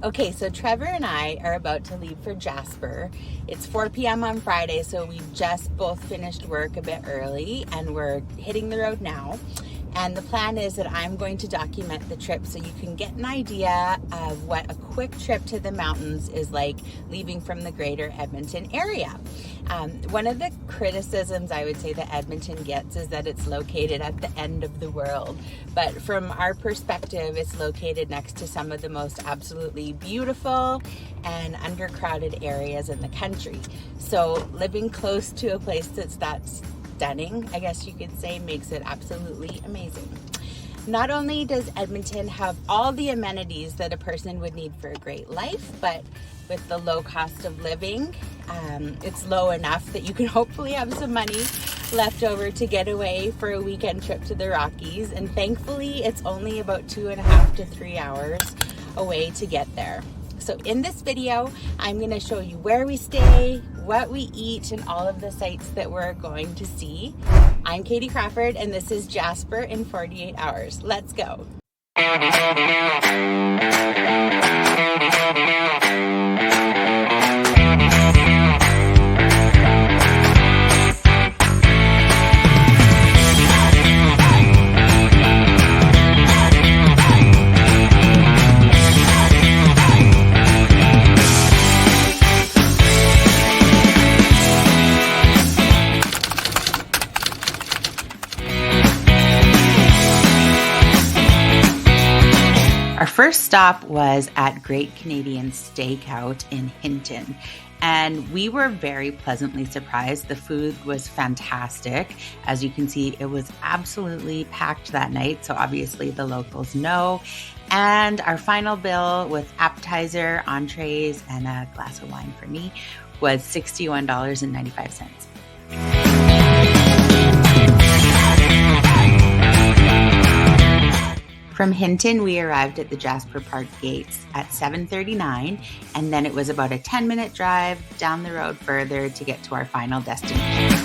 Okay, so Trevor and I are about to leave for Jasper. It's 4 p.m. on Friday, so we just both finished work a bit early and we're hitting the road now. And the plan is that I'm going to document the trip so you can get an idea of what a quick trip to the mountains is like leaving from the greater Edmonton area. One of the criticisms I would say that Edmonton gets is that it's located at the end of the world. But from our perspective, it's located next to some of the most absolutely beautiful and undercrowded areas in the country. So living close to a place that's stunning, I guess you could say, makes it absolutely amazing. Not only does Edmonton have all the amenities that a person would need for a great life, but with the low cost of living, it's low enough that you can hopefully have some money left over to get away for a weekend trip to the Rockies. And thankfully, it's only about 2.5 to 3 hours away to get there. So in this video, I'm going to show you where we stay, what we eat, and all of the sites that we're going to see. I'm Katie Crawford, and this is Jasper in 48 hours. Let's go. Our first stop was at Great Canadian Stakeout in Hinton, and we were very pleasantly surprised. The food was fantastic. As you can see, it was absolutely packed that night, so obviously the locals know. And our final bill with appetizer, entrees, and a glass of wine for me was $61.95. From Hinton, we arrived at the Jasper Park gates at 7:39, and then it was about a 10-minute drive down the road further to get to our final destination.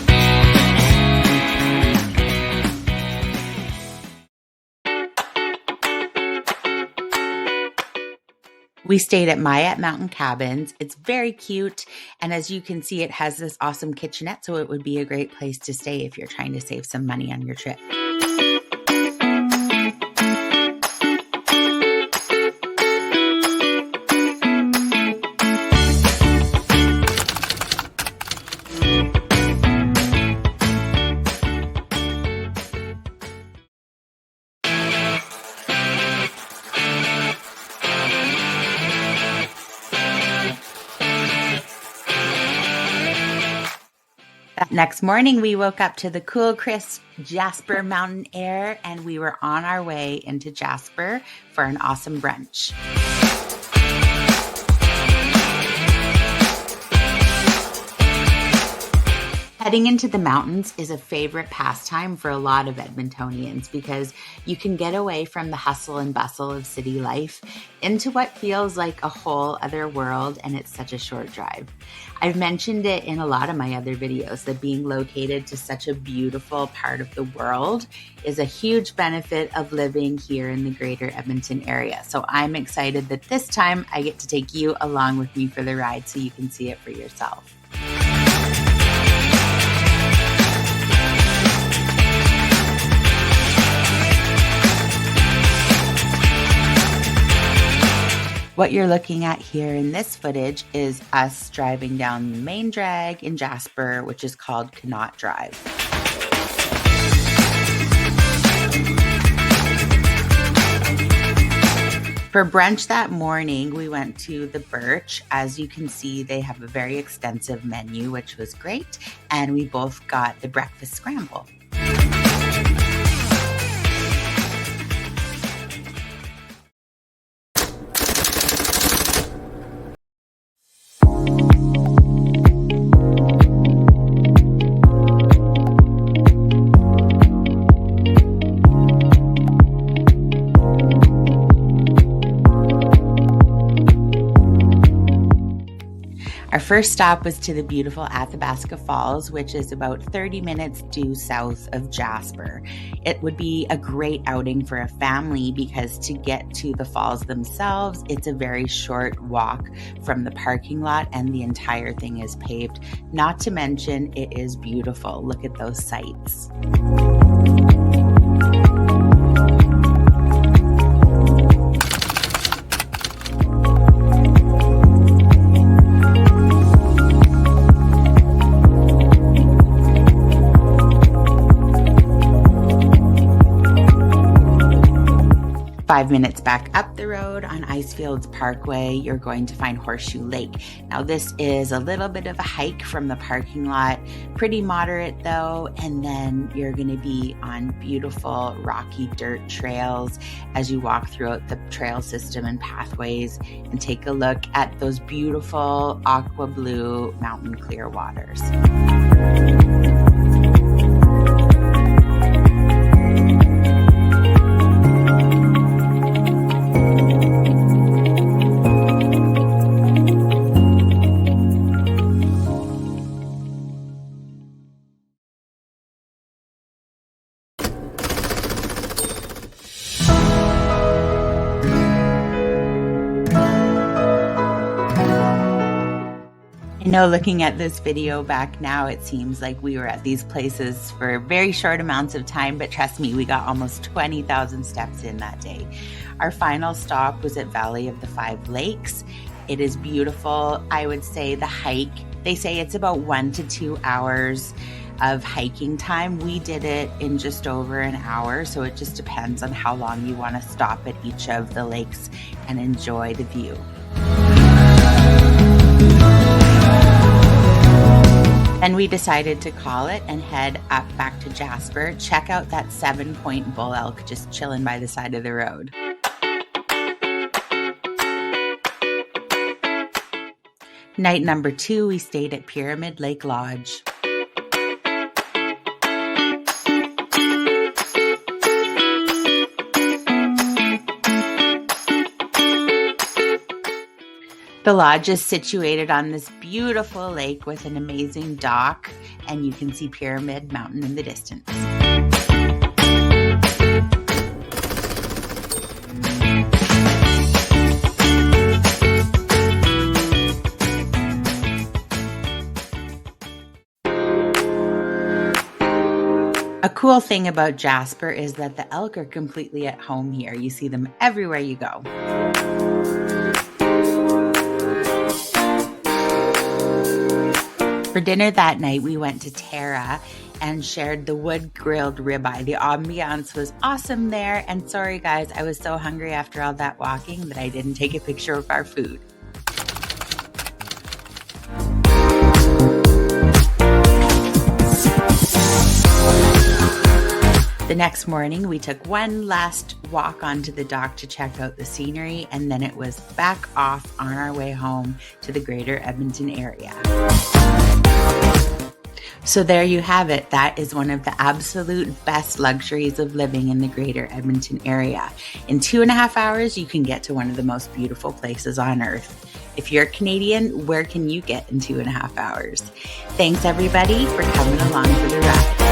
We stayed at Myatt Mountain Cabins. It's very cute, and as you can see, it has this awesome kitchenette, so it would be a great place to stay if you're trying to save some money on your trip. That next morning, we woke up to the cool, crisp Jasper mountain air, and we were on our way into Jasper for an awesome brunch. Heading into the mountains is a favorite pastime for a lot of Edmontonians because you can get away from the hustle and bustle of city life into what feels like a whole other world, and it's such a short drive. I've mentioned it in a lot of my other videos that being located to such a beautiful part of the world is a huge benefit of living here in the greater Edmonton area. So I'm excited that this time I get to take you along with me for the ride so you can see it for yourself. What you're looking at here in this footage is us driving down the main drag in Jasper, which is called Cannot Drive. For brunch that morning, we went to the Birch. As you can see, they have a very extensive menu, which was great, and we both got the breakfast scramble. Our first stop was to the beautiful Athabasca Falls, which is about 30 minutes due south of Jasper. It would be a great outing for a family because to get to the falls themselves, it's a very short walk from the parking lot and the entire thing is paved. Not to mention, it is beautiful. Look at those sights. 5 minutes back up the road on Icefields Parkway, you're going to find Horseshoe Lake. Now this is a little bit of a hike from the parking lot, pretty moderate though, and then you're going to be on beautiful rocky dirt trails as you walk throughout the trail system and pathways and take a look at those beautiful aqua blue mountain clear waters. I know looking at this video back now, it seems like we were at these places for very short amounts of time, but trust me, we got almost 20,000 steps in that day. Our final stop was at Valley of the Five Lakes. It is beautiful. I would say the hike, they say it's about 1 to 2 hours of hiking time. We did it in just over an hour, so it just depends on how long you want to stop at each of the lakes and enjoy the view. Then we decided to call it and head up back to Jasper. Check out that 7-point bull elk just chilling by the side of the road. Night number 2, we stayed at Pyramid Lake Lodge. The lodge is situated on this beautiful lake with an amazing dock, and you can see Pyramid Mountain in the distance. A cool thing about Jasper is that the elk are completely at home here. You see them everywhere you go. For dinner that night, we went to Terra and shared the wood-grilled ribeye. The ambiance was awesome there, and sorry guys, I was so hungry after all that walking that I didn't take a picture of our food. The next morning, we took one last walk onto the dock to check out the scenery, and then it was back off on our way home to the greater Edmonton area. So there you have it. That is one of the absolute best luxuries of living in the greater Edmonton area. In 2.5 hours, you can get to one of the most beautiful places on earth. If you're Canadian, where can you get in 2.5 hours? Thanks everybody for coming along for the ride.